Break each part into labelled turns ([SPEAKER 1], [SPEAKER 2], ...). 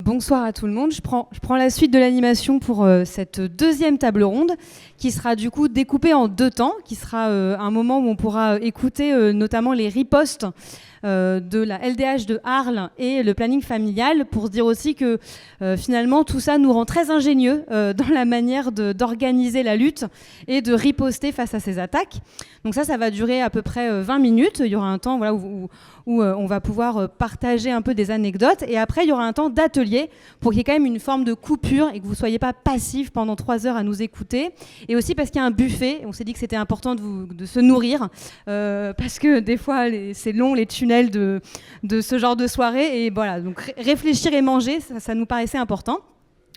[SPEAKER 1] bonsoir à tout le monde. Je prends la suite de l'animation pour cette deuxième table ronde qui sera du coup découpée en 2 temps, qui sera un moment où on pourra écouter notamment les ripostes de la LDH de Arles et le planning familial, pour se dire aussi que finalement tout ça nous rend très ingénieux dans la manière d'organiser la lutte et de riposter face à ces attaques. Donc ça va durer à peu près 20 minutes. Il y aura un temps où on va pouvoir partager un peu des anecdotes, et après il y aura un temps d'atelier pour qu'il y ait quand même une forme de coupure et que vous ne soyez pas passifs pendant 3 heures à nous écouter, et aussi parce qu'il y a un buffet. On s'est dit que c'était important de se nourrir parce que des fois c'est long les tunnels de ce genre de soirée, et voilà, donc réfléchir et manger, ça nous paraissait important.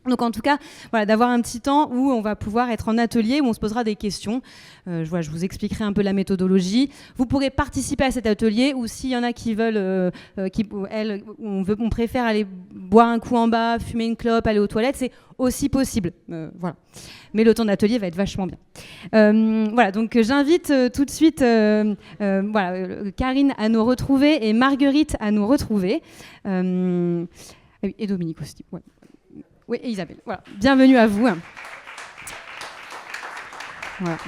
[SPEAKER 1] Donc en tout cas, voilà, d'avoir un petit temps où on va pouvoir être en atelier, où on se posera des questions. Je vous expliquerai un peu la méthodologie. Vous pourrez participer à cet atelier, ou s'il y en a qui veulent, on préfère aller boire un coup en bas, fumer une clope, aller aux toilettes, c'est aussi possible. Voilà. Mais le temps d'atelier va être vachement bien. Voilà, donc j'invite tout de suite Karine à nous retrouver et Marguerite à nous retrouver. Et Dominique aussi. Ouais. Oui, et Isabelle. Voilà. Bienvenue à vous. Voilà.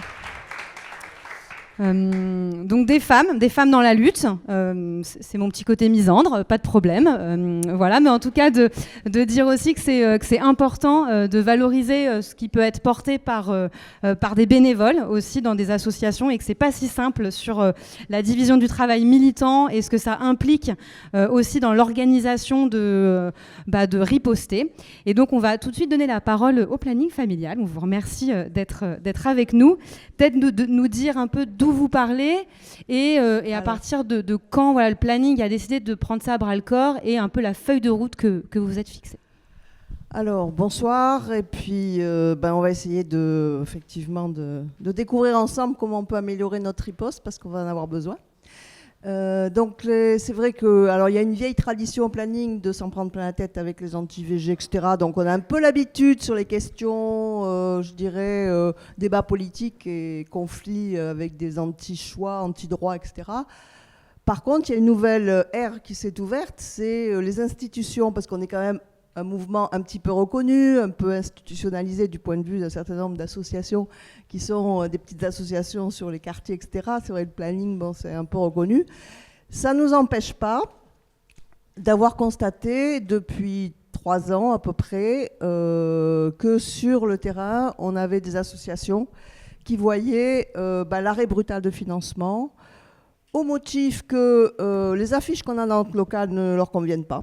[SPEAKER 1] Donc des femmes dans la lutte, c'est mon petit côté misandre, pas de problème, voilà, mais en tout cas de dire aussi que c'est important de valoriser ce qui peut être porté par des bénévoles aussi dans des associations, et que c'est pas si simple sur la division du travail militant et ce que ça implique aussi dans l'organisation de riposter. Et donc on va tout de suite donner la parole au planning familial. On vous remercie d'être avec nous, peut-être de nous dire un peu d'où vous parlez et à partir de quand le planning a décidé de prendre ça à bras le corps, et un peu la feuille de route que vous vous êtes fixée.
[SPEAKER 2] Alors bonsoir, et puis on va essayer effectivement de découvrir ensemble comment on peut améliorer notre riposte, parce qu'on va en avoir besoin. Donc c'est vrai que il y a une vieille tradition au planning de s'en prendre plein la tête avec les anti-VG, etc. Donc on a un peu l'habitude sur les questions, débats politiques et conflits avec des anti-choix, anti-droits, etc. Par contre, il y a une nouvelle ère qui s'est ouverte, c'est les institutions, parce qu'on est quand même un mouvement un petit peu reconnu, un peu institutionnalisé du point de vue d'un certain nombre d'associations qui sont des petites associations sur les quartiers, etc. C'est vrai, le planning, c'est un peu reconnu. Ça ne nous empêche pas d'avoir constaté depuis 3 ans à peu près que sur le terrain, on avait des associations qui voyaient l'arrêt brutal de financement au motif que les affiches qu'on a dans notre local ne leur conviennent pas.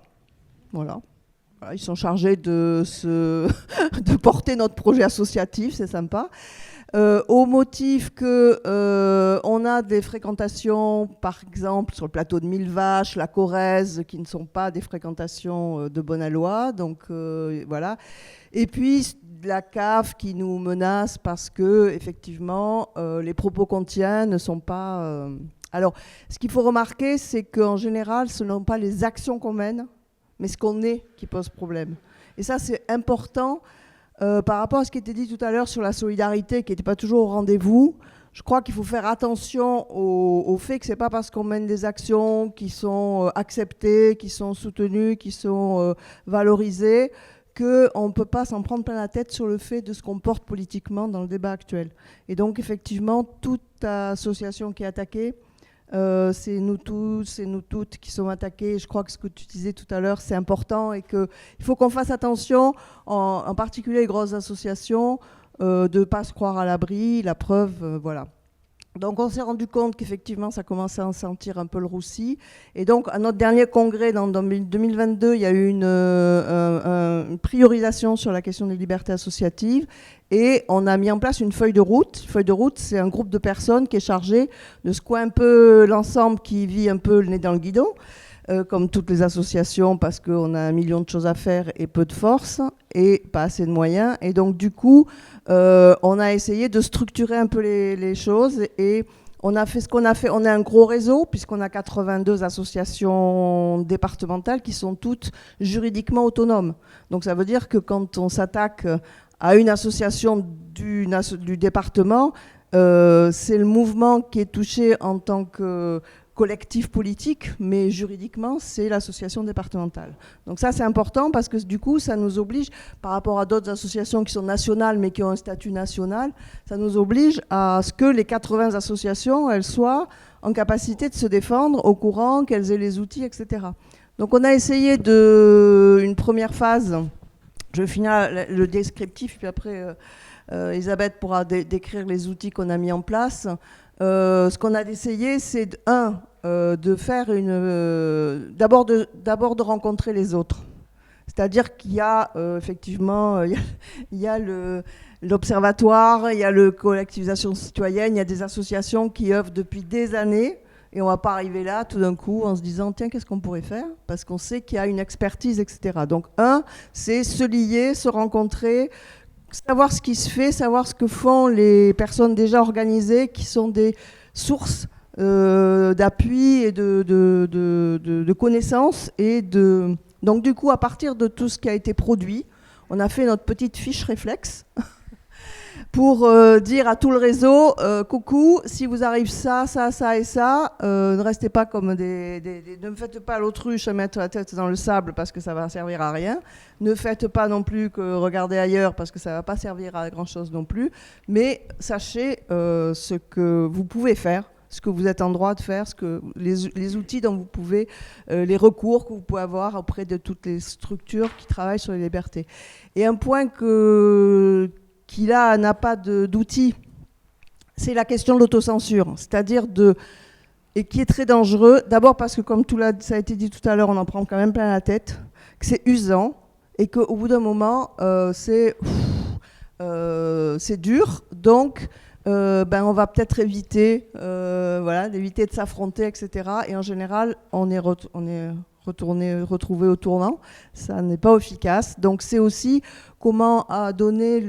[SPEAKER 2] Voilà. Ils sont chargés de porter notre projet associatif, c'est sympa. Au motif qu'on a des fréquentations, par exemple, sur le plateau de Millevaches, la Corrèze, qui ne sont pas des fréquentations de bonne loi. Donc, voilà. Et puis, la CAF qui nous menace parce que, effectivement, les propos qu'on tient ne sont pas... Alors, ce qu'il faut remarquer, c'est qu'en général, ce ne sont pas les actions qu'on mène, mais ce qu'on est qui pose problème. Et ça, c'est important par rapport à ce qui était dit tout à l'heure sur la solidarité, qui n'était pas toujours au rendez-vous. Je crois qu'il faut faire attention au fait que ce n'est pas parce qu'on mène des actions qui sont acceptées, qui sont soutenues, qui sont valorisées, qu'on ne peut pas s'en prendre plein la tête sur le fait de ce qu'on porte politiquement dans le débat actuel. Et donc, effectivement, toute association qui est attaquée, c'est nous tous, c'est nous toutes qui sommes attaqués. Je crois que ce que tu disais tout à l'heure, c'est important, et qu'il faut qu'on fasse attention, en particulier les grosses associations, de ne pas se croire à l'abri. La preuve, voilà. Donc on s'est rendu compte qu'effectivement ça commençait à en sentir un peu le roussi. Et donc à notre dernier congrès, dans 2022, il y a eu une priorisation sur la question des libertés associatives. Et on a mis en place une feuille de route. Une feuille de route, c'est un groupe de personnes qui est chargé de secouer un peu l'ensemble qui vit un peu le nez dans le guidon, comme toutes les associations, parce qu'on a 1 million de choses à faire et peu de force et pas assez de moyens. Et donc du coup, on a essayé de structurer un peu les choses, et on a fait ce qu'on a fait. On a un gros réseau, puisqu'on a 82 associations départementales qui sont toutes juridiquement autonomes. Donc ça veut dire que quand on s'attaque à une association du département, c'est le mouvement qui est touché en tant collectif politique, mais juridiquement, c'est l'association départementale. Donc ça, c'est important parce que du coup, ça nous oblige, par rapport à d'autres associations qui sont nationales, mais qui ont un statut national, ça nous oblige à ce que les 80 associations, elles soient en capacité de se défendre, au courant, qu'elles aient les outils, etc. Donc on a essayé une première phase, je vais finir le descriptif, puis après Elisabeth pourra décrire les outils qu'on a mis en place. Ce qu'on a essayé, c'est de faire d'abord de rencontrer les autres. C'est-à-dire qu'il y a effectivement, il y a l'observatoire, il y a le collectivisation citoyenne, il y a des associations qui œuvrent depuis des années. Et on ne va pas arriver là tout d'un coup en se disant tiens, qu'est-ce qu'on pourrait faire? Parce qu'on sait qu'il y a une expertise, etc. Donc c'est se lier, se rencontrer, savoir ce qui se fait, savoir ce que font les personnes déjà organisées qui sont des sources d'appui et de connaissances. Donc du coup, à partir de tout ce qui a été produit, on a fait notre petite fiche réflexe pour dire à tout le réseau, coucou, si vous arrive ça, ça, ça et ça, ne restez pas comme ne me faites pas l'autruche à mettre la tête dans le sable parce que ça va servir à rien. Ne faites pas non plus que regarder ailleurs parce que ça va pas servir à grand chose non plus. Mais sachez ce que vous pouvez faire, ce que vous êtes en droit de faire, les outils dont vous pouvez, les recours que vous pouvez avoir auprès de toutes les structures qui travaillent sur les libertés. Et un point qui là n'a pas d'outils, c'est la question de l'autocensure, c'est-à-dire et qui est très dangereux, d'abord parce que comme ça a été dit tout à l'heure, on en prend quand même plein la tête, que c'est usant et qu'au bout d'un moment, c'est dur, donc on va peut-être éviter d'éviter de s'affronter, etc. Et en général, on est retrouvé au tournant, ça n'est pas efficace. Donc c'est aussi comment donner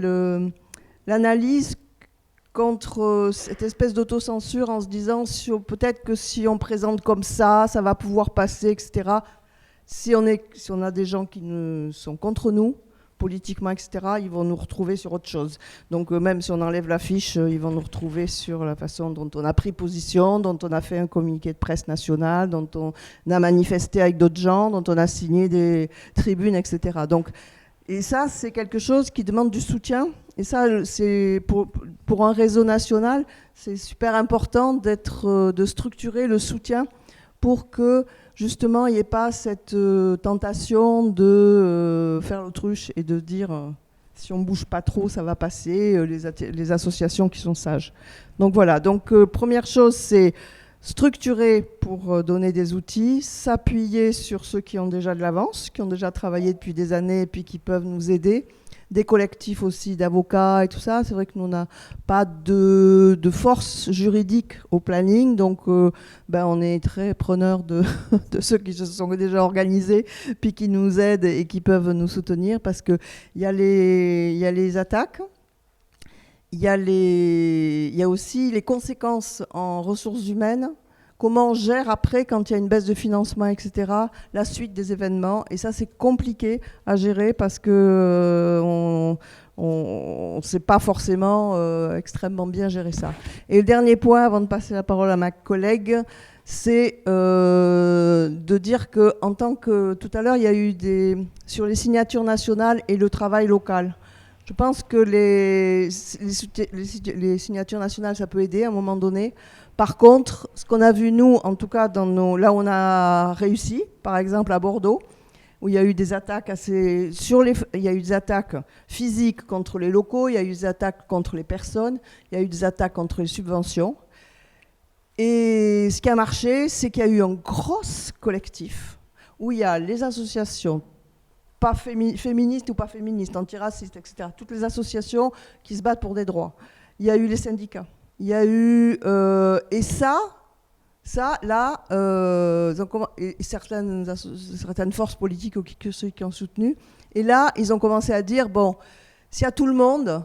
[SPEAKER 2] l'analyse contre cette espèce d'autocensure en se disant peut-être que si on présente comme ça va pouvoir passer, etc. Si on a des gens qui sont contre nous, politiquement, etc., ils vont nous retrouver sur autre chose. Donc même si on enlève l'affiche, ils vont nous retrouver sur la façon dont on a pris position, dont on a fait un communiqué de presse national, dont on a manifesté avec d'autres gens, dont on a signé des tribunes, etc. Et ça, c'est quelque chose qui demande du soutien. Et ça, c'est pour un réseau national, c'est super important de structurer le soutien pour que justement, il n'y ait pas cette tentation de faire l'autruche et de dire si on ne bouge pas trop, ça va passer, les associations qui sont sages. Donc voilà, première chose, c'est structurer pour donner des outils, s'appuyer sur ceux qui ont déjà de l'avance, qui ont déjà travaillé depuis des années et puis qui peuvent nous aider. Des collectifs aussi d'avocats et tout ça. C'est vrai que nous, on n'a pas de force juridique au planning, donc on est très preneurs de ceux qui se sont déjà organisés, puis qui nous aident et qui peuvent nous soutenir, parce qu'il y a les attaques, il y a aussi les conséquences en ressources humaines. Comment on gère après, quand il y a une baisse de financement, etc., la suite des événements. Et ça, c'est compliqué à gérer parce qu'on ne sait pas forcément extrêmement bien gérer ça. Et le dernier point, avant de passer la parole à ma collègue, c'est de dire qu'en tant que... Tout à l'heure, il y a eu sur les signatures nationales et le travail local. Je pense que les signatures nationales, ça peut aider à un moment donné. Par contre, ce qu'on a vu, nous, en tout cas, là où on a réussi, par exemple à Bordeaux, où il y a eu des attaques il y a eu des attaques physiques contre les locaux, il y a eu des attaques contre les personnes, il y a eu des attaques contre les subventions. Et ce qui a marché, c'est qu'il y a eu un gros collectif où il y a les associations pas féministes ou pas féministes, antiracistes, etc. Toutes les associations qui se battent pour des droits. Il y a eu les syndicats. Il y a eu... et et certaines forces politiques, que ceux qui ont soutenu. Et là, ils ont commencé à dire, bon, s'il y a tout le monde,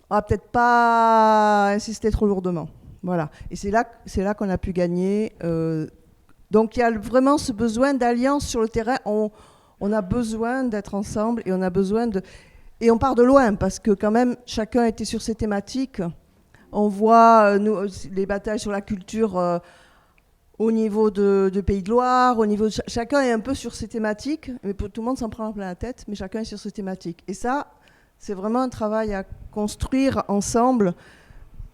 [SPEAKER 2] on va peut-être pas insister trop lourdement. Voilà. Et c'est là qu'on a pu gagner. Donc il y a vraiment ce besoin d'alliance sur le terrain. On a besoin d'être ensemble et on a besoin de... Et on part de loin, parce que quand même, chacun était sur ses thématiques. On voit les batailles sur la culture. au niveau de Pays de Loire, au niveau de chacun est un peu sur ses thématiques, mais tout le monde s'en prend plein la tête, mais chacun est sur ses thématiques. Et ça, c'est vraiment un travail à construire ensemble,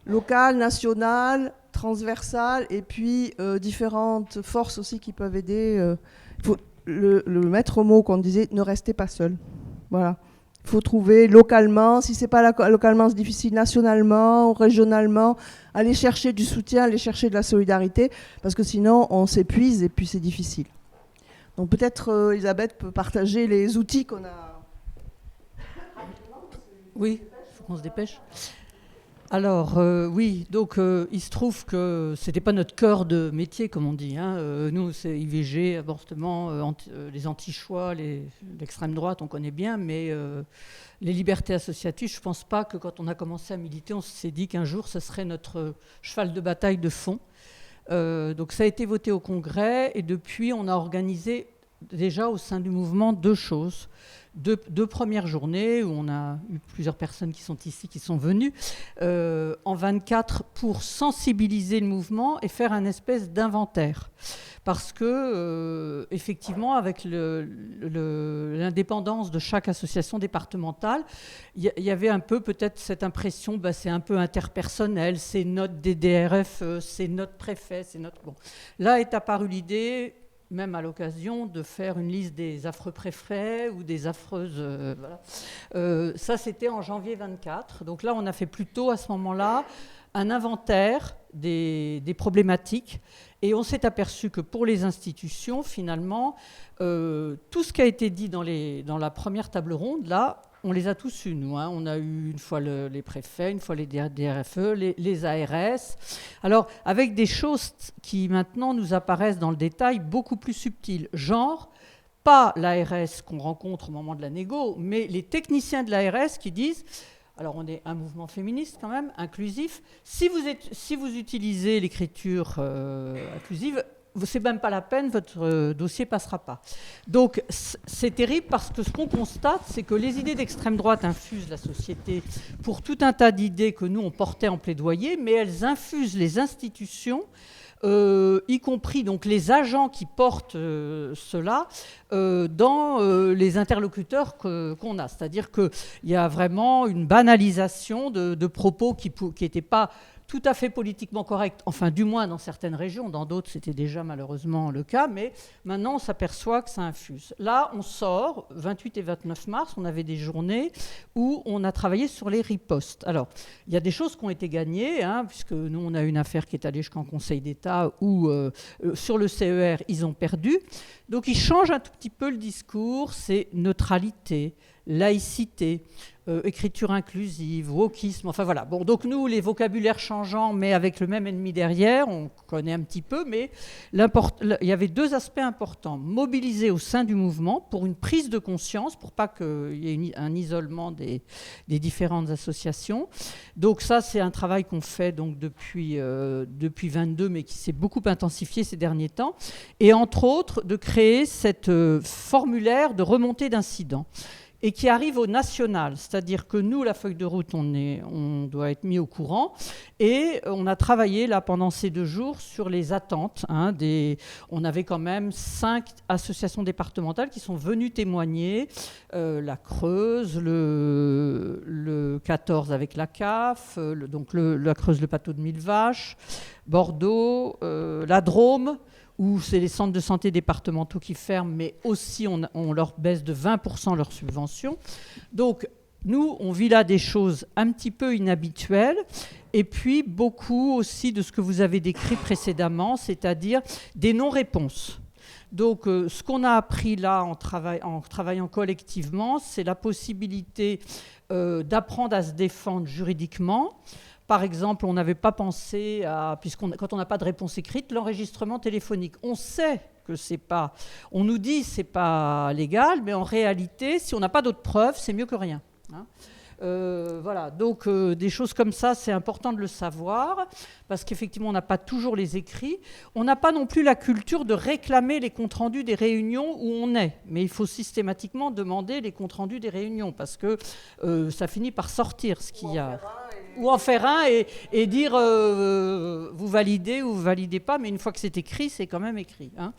[SPEAKER 2] local, national, transversal, et puis différentes forces aussi qui peuvent aider. Il faut le maître mot qu'on disait, ne restez pas seul. Voilà. Il faut trouver localement, si ce n'est pas localement, c'est difficile, nationalement, régionalement, aller chercher du soutien, aller chercher de la solidarité, parce que sinon on s'épuise et puis c'est difficile. Donc peut-être Elisabeth peut partager les outils qu'on a.
[SPEAKER 3] Oui, il faut qu'on se dépêche. Alors, oui, donc il se trouve que ce n'était pas notre cœur de métier, comme on dit. Hein. Nous, c'est IVG, avortement, les anti-choix, l'extrême droite, on connaît bien, mais les libertés associatives, je ne pense pas que quand on a commencé à militer, on s'est dit qu'un jour, ce serait notre cheval de bataille de fond. Donc ça a été voté au Congrès, et depuis, on a organisé déjà au sein du mouvement deux choses. Deux premières journées où on a eu plusieurs personnes qui sont ici, qui sont venues, en 24 pour sensibiliser le mouvement et faire un espèce d'inventaire. Parce que, effectivement, avec l'indépendance de chaque association départementale, il y avait un peu peut-être cette impression, c'est un peu interpersonnel, c'est notre DDRFE, c'est notre préfet, c'est notre... Bon. Là est apparue l'idée, même à l'occasion, de faire une liste des affreux préfets ou des affreuses... voilà. Ça, c'était en janvier 24. Donc là, on a fait plutôt, à ce moment-là, un inventaire des problématiques. Et on s'est aperçu que pour les institutions, finalement, tout ce qui a été dit dans la première table ronde, là, on les a tous eus, nous. Hein. On a eu une fois les préfets, une fois les DRFE, les ARS. Alors, avec des choses qui maintenant nous apparaissent dans le détail beaucoup plus subtiles. Genre, pas l'ARS qu'on rencontre au moment de la négo, mais les techniciens de l'ARS qui disent... Alors, on est un mouvement féministe quand même, inclusif. Si vous utilisez l'écriture inclusive, c'est même pas la peine, votre dossier passera pas. Donc, c'est terrible parce que ce qu'on constate, c'est que les idées d'extrême droite infusent la société pour tout un tas d'idées que nous, on portait en plaidoyer, mais elles infusent les institutions, y compris donc les agents qui portent cela, dans les interlocuteurs qu'on a. C'est-à-dire qu'il y a vraiment une banalisation de propos qui n'étaient pas tout à fait politiquement corrects, enfin du moins dans certaines régions, dans d'autres c'était déjà malheureusement le cas, mais maintenant on s'aperçoit que ça infuse. Là on sort, 28 et 29 mars, on avait des journées où on a travaillé sur les ripostes. Alors il y a des choses qui ont été gagnées, hein, puisque nous on a une affaire qui est allée jusqu'en Conseil d'État où sur le CER ils ont perdu, donc ils changent un tout petit peu le discours, c'est neutralité, laïcité, écriture inclusive, wokisme, enfin voilà. Bon, donc nous, les vocabulaires changeants, mais avec le même ennemi derrière, on connaît un petit peu, mais il y avait deux aspects importants. Mobiliser au sein du mouvement pour une prise de conscience, pour pas qu'il y ait un isolement des différentes associations. Donc ça, c'est un travail qu'on fait donc depuis 22, mais qui s'est beaucoup intensifié ces derniers temps. Et entre autres, de créer cette formulaire de remontée d'incidents. Et qui arrive au national, c'est-à-dire que nous, la feuille de route, on doit être mis au courant, et on a travaillé là pendant ces 2 jours sur les attentes. Hein, on avait quand même 5 associations départementales qui sont venues témoigner, la Creuse, le 14 avec la CAF, donc la Creuse, le Pâteau de Millevaches, Bordeaux, la Drôme, où c'est les centres de santé départementaux qui ferment, mais aussi on leur baisse de 20% leurs subventions. Donc, nous, on vit là des choses un petit peu inhabituelles, et puis beaucoup aussi de ce que vous avez décrit précédemment, c'est-à-dire des non-réponses. Donc, ce qu'on a appris là en travaillant collectivement, c'est la possibilité d'apprendre à se défendre juridiquement. Par exemple, on n'avait pas pensé à, quand on n'a pas de réponse écrite, l'enregistrement téléphonique. On sait que c'est pas, on nous dit que c'est pas légal, mais en réalité, si on n'a pas d'autres preuves, c'est mieux que rien. Hein. Voilà, donc des choses comme ça, c'est important de le savoir, parce qu'effectivement, on n'a pas toujours les écrits. On n'a pas non plus la culture de réclamer les comptes rendus des réunions où on est. Mais il faut systématiquement demander les comptes rendus des réunions, parce que ça finit par sortir ce qu'il y a. ou en faire un et dire vous validez ou vous validez pas, mais une fois que c'est écrit, c'est quand même écrit. Hein.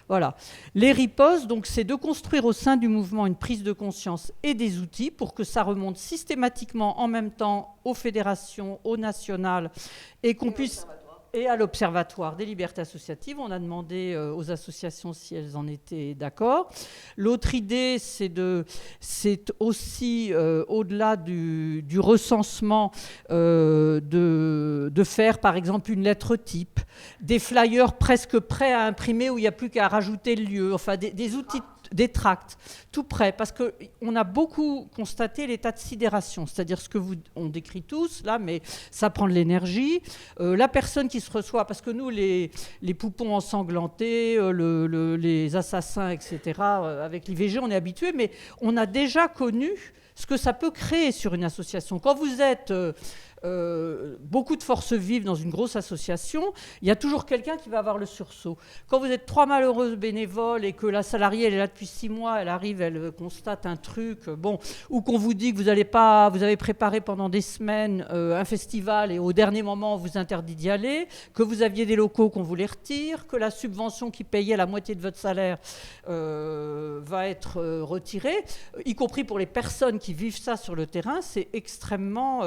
[SPEAKER 3] Voilà. Les ripostes, donc, c'est de construire au sein du mouvement une prise de conscience et des outils pour que ça remonte systématiquement en même temps aux fédérations, aux nationales, et qu'on puisse... Et à l'Observatoire des libertés associatives, on a demandé aux associations si elles en étaient d'accord. L'autre idée, c'est aussi, au-delà du recensement, de faire, par exemple, une lettre type, des flyers presque prêts à imprimer où il n'y a plus qu'à rajouter le lieu, enfin des outils, des tracts, tout prêt, parce qu'on a beaucoup constaté l'état de sidération, c'est-à-dire ce que on décrit tous, là, mais ça prend de l'énergie. La personne qui se reçoit, parce que nous, les poupons ensanglantés, les assassins, etc., avec l'IVG, on est habitués, mais on a déjà connu ce que ça peut créer sur une association. Quand vous êtes... beaucoup de forces vives dans une grosse association, il y a toujours quelqu'un qui va avoir le sursaut. Quand vous êtes 3 malheureuses bénévoles et que la salariée elle est là depuis 6 mois, elle arrive, elle constate un truc, ou qu'on vous dit que vous avez préparé pendant des semaines un festival et au dernier moment on vous interdit d'y aller, que vous aviez des locaux qu'on vous les retire, que la subvention qui payait la moitié de votre salaire va être retirée, y compris pour les personnes qui vivent ça sur le terrain, c'est extrêmement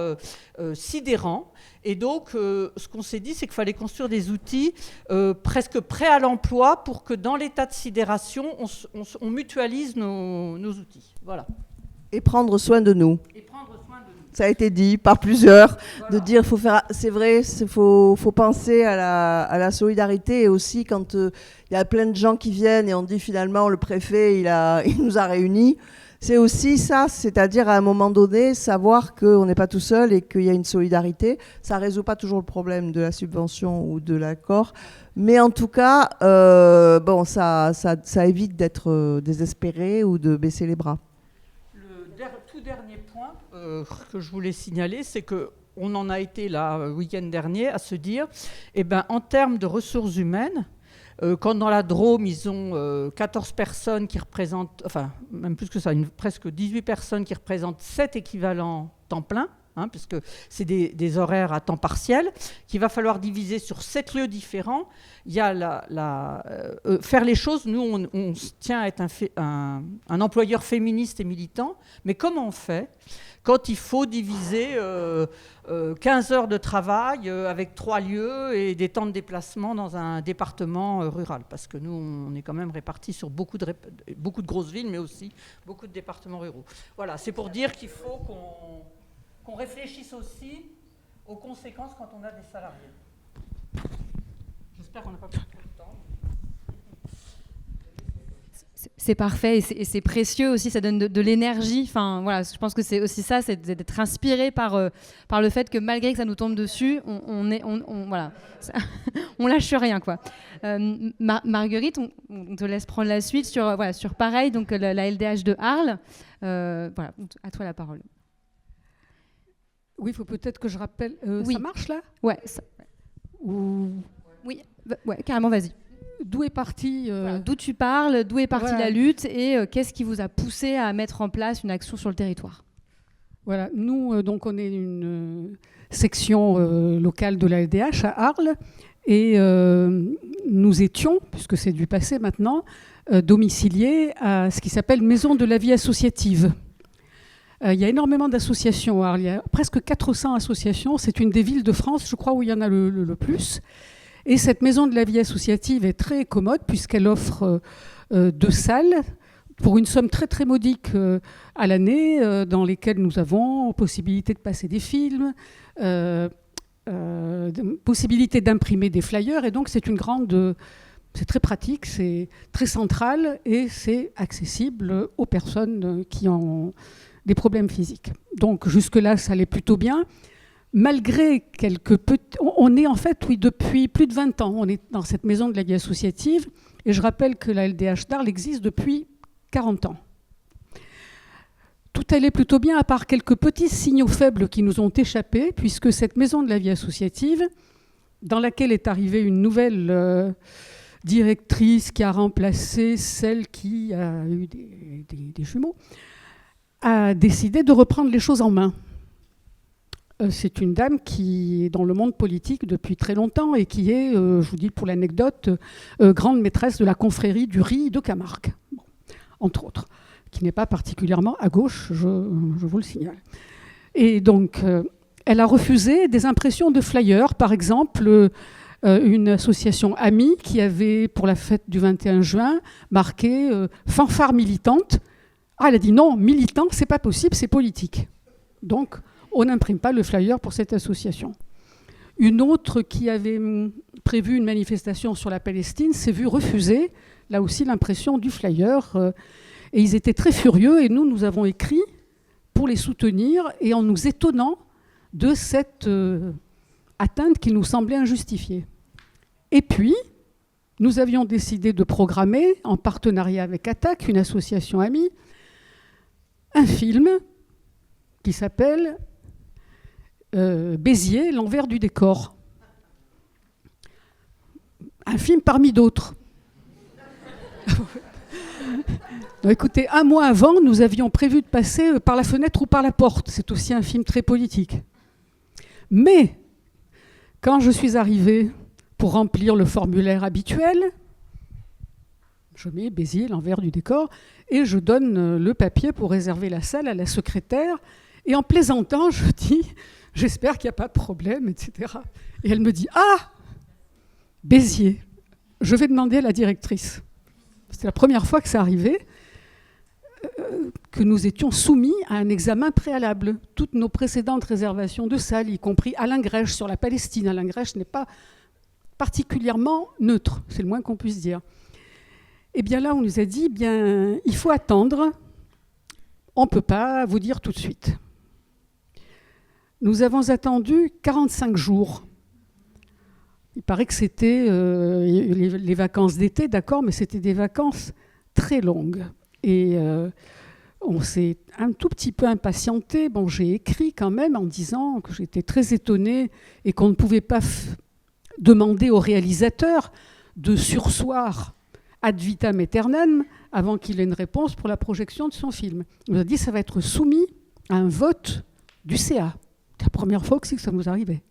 [SPEAKER 3] sidérant. Et donc, ce qu'on s'est dit, c'est qu'il fallait construire des outils presque prêts à l'emploi pour que dans l'état de sidération, on mutualise nos outils. Voilà.
[SPEAKER 2] Et prendre soin de nous. Ça a été dit par plusieurs, voilà. De dire, c'est vrai, faut penser à la solidarité, et aussi quand il y a plein de gens qui viennent et on dit finalement le préfet, il nous a réunis. C'est aussi ça, c'est-à-dire à un moment donné, savoir qu'on n'est pas tout seul et qu'il y a une solidarité. Ça ne résout pas toujours le problème de la subvention ou de l'accord, mais en tout cas, ça évite d'être désespéré ou de baisser les bras.
[SPEAKER 3] Le tout dernier point que je voulais signaler, c'est qu'on en a été là, le week-end dernier, à se dire, en termes de ressources humaines, quand dans la Drôme, ils ont 14 personnes qui représentent, enfin, même plus que ça, presque 18 personnes qui représentent 7 équivalents temps plein, puisque c'est des horaires à temps partiel, qu'il va falloir diviser sur 7 lieux différents. Il y a faire les choses, nous, on tient à être un employeur féministe et militant, mais comment on fait quand il faut diviser 15 heures de travail avec 3 lieux et des temps de déplacement dans un département rural, parce que nous, on est quand même répartis sur beaucoup de grosses villes, mais aussi beaucoup de départements ruraux. Voilà, c'est pour dire qu'il faut qu'on réfléchisse aussi aux conséquences quand on a des salariés. J'espère qu'on n'a pas pris trop de temps.
[SPEAKER 1] C'est parfait et c'est précieux aussi, ça donne de l'énergie. Enfin, voilà, je pense que c'est aussi ça, c'est d'être inspiré par le fait que malgré que ça nous tombe dessus, voilà, on lâche rien, quoi. Marguerite, on te laisse prendre la suite sur pareil, donc la LDH de Arles. Voilà, à toi la parole.
[SPEAKER 4] Oui, il faut peut-être que je rappelle.
[SPEAKER 1] Oui.
[SPEAKER 4] Ça marche là ?
[SPEAKER 1] Ouais. Oui, carrément, vas-y.
[SPEAKER 4] D'où est parti
[SPEAKER 1] d'où tu parles, d'où est partie la lutte et qu'est-ce qui vous a poussé à mettre en place une action sur le territoire ?
[SPEAKER 4] Voilà, nous, donc on est une section locale de la LDH à Arles et nous étions, puisque c'est du passé maintenant, domiciliés à ce qui s'appelle Maison de la vie associative. Il y a énormément d'associations à Arles, il y a presque 400 associations, c'est une des villes de France, je crois, où il y en a le plus. Et cette maison de la vie associative est très commode puisqu'elle offre 2 salles pour une somme très très modique à l'année, dans lesquelles nous avons possibilité de passer des films, possibilité d'imprimer des flyers. Et donc c'est c'est très pratique, c'est très central et c'est accessible aux personnes qui ont des problèmes physiques. Donc jusque-là, ça allait plutôt bien. Malgré quelques petits... On est en fait, oui, depuis plus de 20 ans, on est dans cette maison de la vie associative. Et je rappelle que la LDH d'Arles existe depuis 40 ans. Tout allait plutôt bien, à part quelques petits signaux faibles qui nous ont échappé, puisque cette maison de la vie associative, dans laquelle est arrivée une nouvelle directrice qui a remplacé celle qui a eu des jumeaux, a décidé de reprendre les choses en main. C'est une dame qui est dans le monde politique depuis très longtemps et qui est, je vous dis pour l'anecdote, grande maîtresse de la confrérie du riz de Camargue, bon, entre autres, qui n'est pas particulièrement à gauche, je vous le signale. Et donc, elle a refusé des impressions de flyers, par exemple, une association amie qui avait, pour la fête du 21 juin, marqué fanfare militante. Ah, elle a dit non, militant, c'est pas possible, c'est politique. Donc, on n'imprime pas le flyer pour cette association. Une autre qui avait prévu une manifestation sur la Palestine s'est vue refuser, là aussi, l'impression du flyer. Et ils étaient très furieux et nous avons écrit pour les soutenir et en nous étonnant de cette atteinte qui nous semblait injustifiée. Et puis, nous avions décidé de programmer, en partenariat avec Attac, une association amie, un film qui s'appelle Béziers, l'envers du décor. Un film parmi d'autres. Donc, écoutez, un mois avant, nous avions prévu de passer par la fenêtre ou par la porte. C'est aussi un film très politique. Mais, quand je suis arrivée pour remplir le formulaire habituel, je mets Béziers, l'envers du décor, et je donne le papier pour réserver la salle à la secrétaire. Et en plaisantant, je dis « J'espère qu'il n'y a pas de problème, etc. » Et elle me dit « Ah, Béziers, je vais demander à la directrice. » C'était la première fois que ça arrivait, que nous étions soumis à un examen préalable. Toutes nos précédentes réservations de salles, y compris Alain Grèche sur la Palestine. Alain Grèche n'est pas particulièrement neutre, c'est le moins qu'on puisse dire. Et bien là, on nous a dit, bien, il faut attendre, on ne peut pas vous dire tout de suite. Nous avons attendu 45 jours. Il paraît que c'était les vacances d'été, d'accord, mais c'était des vacances très longues. Et on s'est un tout petit peu impatienté. Bon, j'ai écrit quand même en disant que j'étais très étonnée et qu'on ne pouvait pas demander au réalisateur de surseoir ad vitam aeternam avant qu'il ait une réponse pour la projection de son film. Il nous a dit que ça va être soumis à un vote du CA. C'est la première fois aussi que ça nous arrivait.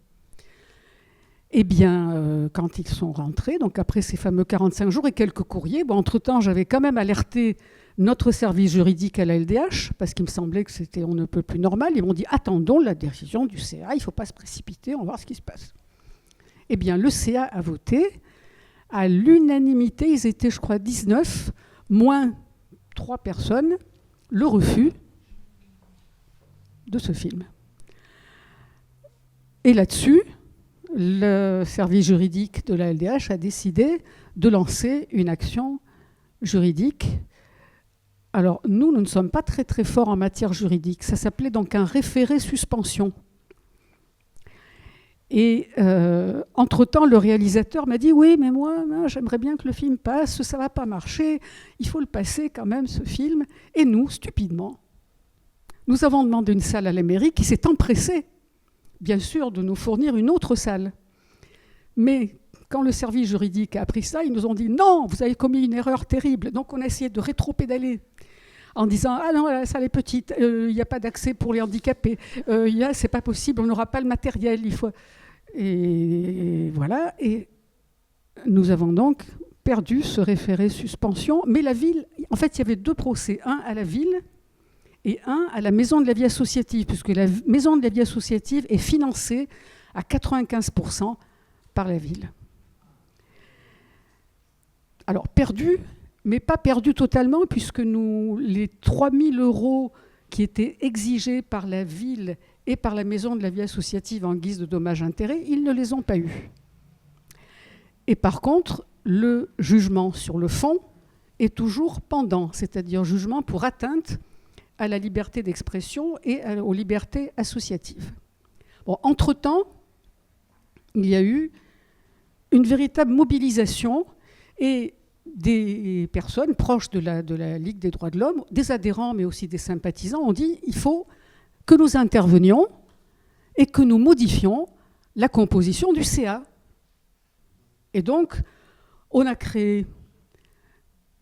[SPEAKER 4] Eh bien, quand ils sont rentrés, donc après ces fameux 45 jours et quelques courriers, bon, entre-temps, j'avais quand même alerté notre service juridique à la LDH, parce qu'il me semblait que c'était on ne peut plus normal. Ils m'ont dit, attendons la décision du CA, il ne faut pas se précipiter, on va voir ce qui se passe. Eh bien, le CA a voté. À l'unanimité, ils étaient, je crois, 19, moins 3 personnes, le refus de ce film. Et là-dessus, le service juridique de la LDH a décidé de lancer une action juridique. Alors, nous ne sommes pas très très forts en matière juridique. Ça s'appelait donc un référé suspension. Et entre-temps, le réalisateur m'a dit « Oui, mais moi, j'aimerais bien que le film passe, ça ne va pas marcher, il faut le passer quand même, ce film. » Et nous, stupidement, nous avons demandé une salle à la mairie qui s'est empressée, bien sûr, de nous fournir une autre salle. Mais quand le service juridique a appris ça, ils nous ont dit « Non, vous avez commis une erreur terrible. » Donc on a essayé de rétro-pédaler en disant « Ah non, la salle est petite, il n'y a pas d'accès pour les handicapés, c'est pas possible, on n'aura pas le matériel, il faut... » Et voilà, et nous avons donc perdu ce référé suspension. Mais la ville, en fait, il y avait 2 procès, un à la ville et un à la maison de la vie associative, puisque la maison de la vie associative est financée à 95% par la ville. Alors, perdu, mais pas perdu totalement, puisque les 3 000 € qui étaient exigés par la ville et par la maison de la vie associative en guise de dommages-intérêts, ils ne les ont pas eus. Et par contre, le jugement sur le fond est toujours pendant, c'est-à-dire jugement pour atteinte à la liberté d'expression et aux libertés associatives. Bon, entre-temps, il y a eu une véritable mobilisation et des personnes proches de la Ligue des droits de l'homme, des adhérents mais aussi des sympathisants, ont dit il faut que nous intervenions et que nous modifions la composition du CA. Et donc, on a créé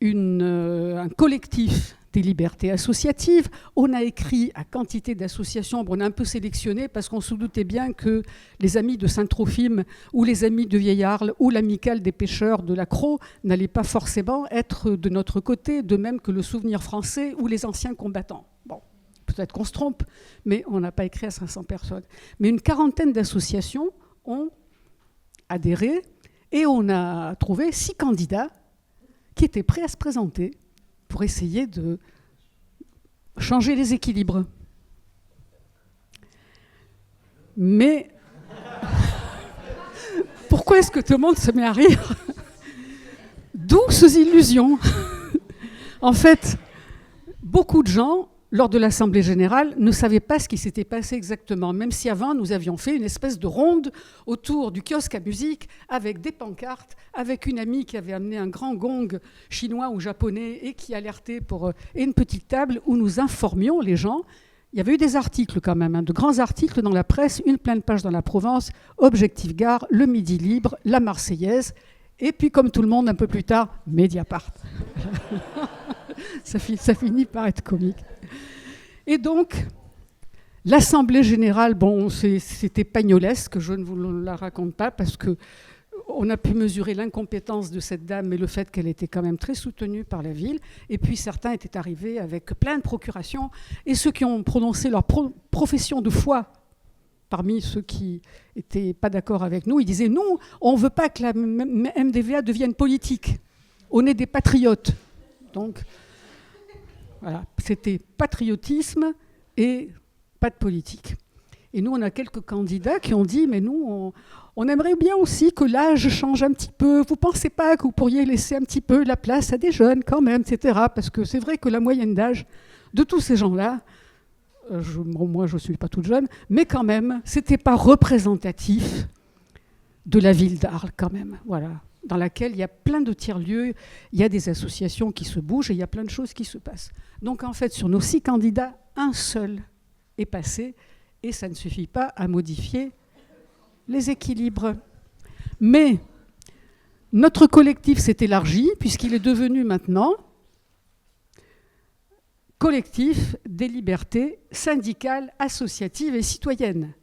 [SPEAKER 4] un collectif des libertés associatives. On a écrit à quantité d'associations. On a un peu sélectionné parce qu'on se doutait bien que les Amis de Saint-Trophime ou les Amis de Vieillarles ou l'Amicale des pêcheurs de la Crau n'allaient pas forcément être de notre côté, de même que le Souvenir français ou les anciens combattants. Bon, peut-être qu'on se trompe, mais on n'a pas écrit à 500 personnes. Mais une quarantaine d'associations ont adhéré et on a trouvé 6 candidats qui étaient prêts à se présenter pour essayer de changer les équilibres. Mais pourquoi est-ce que tout le monde se met à rire? Douces illusions. En fait, beaucoup de gens, lors de l'Assemblée générale, ne savaient pas ce qui s'était passé exactement, même si avant, nous avions fait une espèce de ronde autour du kiosque à musique, avec des pancartes, avec une amie qui avait amené un grand gong chinois ou japonais et qui alertait et une petite table où nous informions les gens. Il y avait eu des articles quand même, de grands articles dans la presse, une pleine page dans la Provence, Objectif Gare, Le Midi Libre, La Marseillaise, et puis comme tout le monde, un peu plus tard, Mediapart. Ça finit par être comique. Et donc, l'Assemblée générale, bon, c'était pagnolesque, je ne vous la raconte pas, parce qu'on a pu mesurer l'incompétence de cette dame et le fait qu'elle était quand même très soutenue par la ville. Et puis certains étaient arrivés avec plein de procurations. Et ceux qui ont prononcé leur profession de foi, parmi ceux qui n'étaient pas d'accord avec nous, ils disaient « Nous, on ne veut pas que la MDVA devienne politique. On est des patriotes. » Donc, voilà, c'était patriotisme et pas de politique. Et nous, on a quelques candidats qui ont dit, mais nous, on aimerait bien aussi que l'âge change un petit peu. Vous ne pensez pas que vous pourriez laisser un petit peu la place à des jeunes quand même, etc. Parce que c'est vrai que la moyenne d'âge de tous ces gens-là, moi, je ne suis pas toute jeune, mais quand même, ce n'était pas représentatif de la ville d'Arles quand même. Voilà. Dans laquelle il y a plein de tiers-lieux, il y a des associations qui se bougent et il y a plein de choses qui se passent. Donc en fait, sur nos 6 candidats, un seul est passé et ça ne suffit pas à modifier les équilibres. Mais notre collectif s'est élargi puisqu'il est devenu maintenant collectif des libertés syndicales, associatives et citoyennes.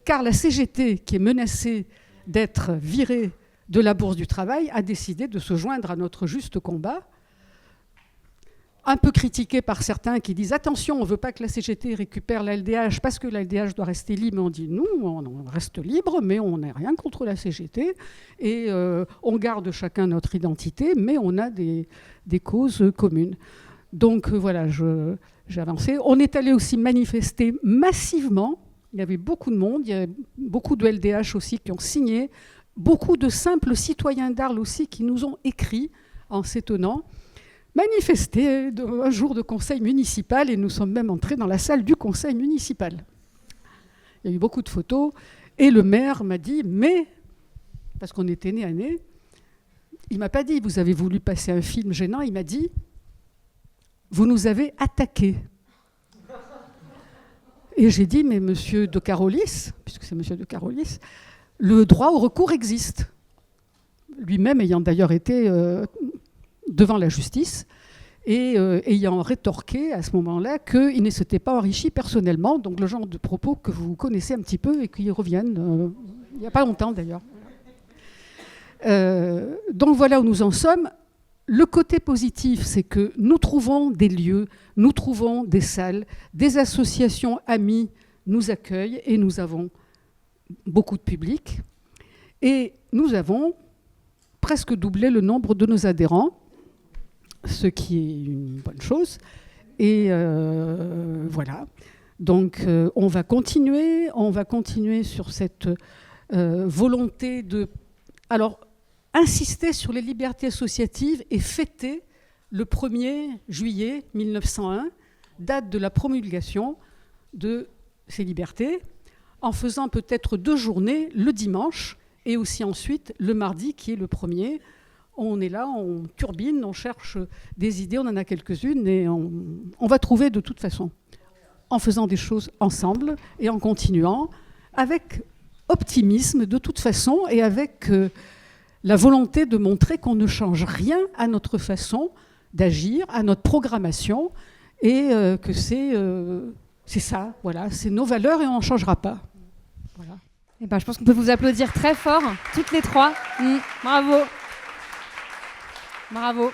[SPEAKER 4] Car la CGT, qui est menacée d'être virée de la Bourse du Travail, a décidé de se joindre à notre juste combat, un peu critiqué par certains qui disent « Attention, on ne veut pas que la CGT récupère la LDH parce que la LDH doit rester libre. » On dit « Nous, on reste libre, mais on n'a rien contre la CGT et on garde chacun notre identité, mais on a des causes communes. » Donc voilà, j'ai avancé. On est allé aussi manifester massivement. Il y avait beaucoup de monde, il y avait beaucoup de LDH aussi qui ont signé, beaucoup de simples citoyens d'Arles aussi qui nous ont écrit en s'étonnant, manifester un jour de conseil municipal et nous sommes même entrés dans la salle du conseil municipal. Il y a eu beaucoup de photos et le maire m'a dit, mais, parce qu'on était nez à nez, il ne m'a pas dit, vous avez voulu passer un film gênant, il m'a dit, vous nous avez attaqués. Et j'ai dit, mais monsieur de Carolis, puisque c'est monsieur de Carolis, le droit au recours existe. Lui-même ayant d'ailleurs été devant la justice et ayant rétorqué à ce moment-là qu'il ne s'était pas enrichi personnellement, donc le genre de propos que vous connaissez un petit peu et qui reviennent, il n'y a pas longtemps d'ailleurs. Donc voilà où nous en sommes. Le côté positif, c'est que nous trouvons des lieux, nous trouvons des salles, des associations amies nous accueillent et nous avons beaucoup de public. Et nous avons presque doublé le nombre de nos adhérents, ce qui est une bonne chose. Et voilà. Donc on va continuer sur cette volonté de... Alors, insister sur les libertés associatives et fêter le 1er juillet 1901, date de la promulgation de ces libertés, en faisant peut-être 2 journées, le dimanche et aussi ensuite le mardi qui est le 1er. On est là, on turbine, on cherche des idées, on en a quelques-unes et on va trouver de toute façon, en faisant des choses ensemble et en continuant, avec optimisme de toute façon et avec... la volonté de montrer qu'on ne change rien à notre façon, d'agir, à notre programmation, et que c'est ça, voilà, c'est nos valeurs et on n'en changera pas. Voilà.
[SPEAKER 1] Eh ben, je pense qu'on peut vous applaudir très fort, toutes les trois. Bravo. Bravo.